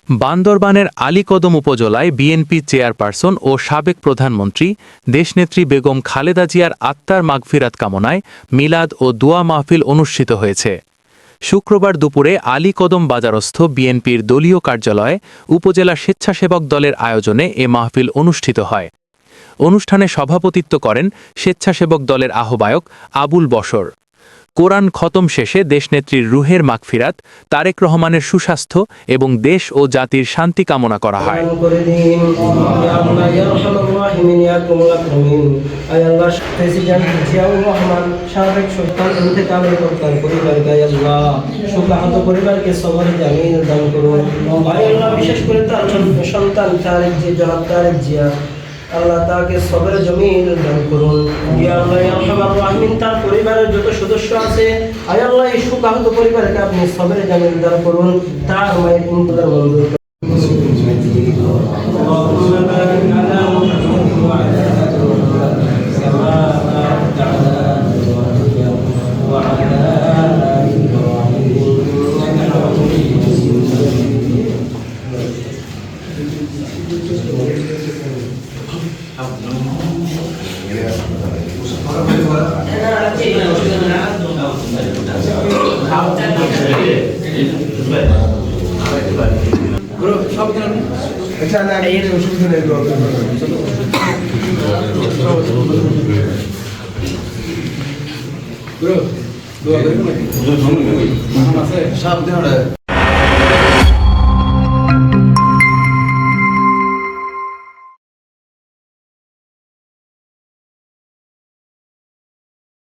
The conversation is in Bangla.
বান্দরবানের আলীকদম উপজেলায় বিএনপি চেয়ারপারসন ও সাবেক প্রধানমন্ত্রী দেশনেত্রী বেগম খালেদা জিয়ার আত্মার মাগফিরাত কামনায় মিলাদ ও দোয়া মাহফিল অনুষ্ঠিত হয়েছে। শুক্রবার দুপুরে আলীকদম বাজারস্থ বিএনপির দলীয় কার্যালয়ে উপজেলা স্বেচ্ছাসেবক দলের আয়োজনে এ মাহফিল অনুষ্ঠিত হয়। অনুষ্ঠানে সভাপতিত্ব করেন স্বেচ্ছাসেবক দলের আহ্বায়ক আবুল বশর। কোরআন খতম শেষে দেশনেত্রীর রুহের মাগফিরাত, তারেক রহমানের সুস্বাস্থ্য এবং দেশ ও জাতির শান্তি কামনা করা হয়। বিশেষ করে তার সন্তান তারেক জিয়া, আল্লাহ তাকে সবরে জমিন দান করুন। ইয়া আল্লাহ ইয়া আরহামার রাহিমিন, তার পরিবারের যত সদস্য আছে, আয় আল্লাহ এই শোকাহত পরিবারকে আপনি সবরে জমিন দান করুন, তার মায়ের ইন্তজার মঞ্জুর করুন। সাবধানে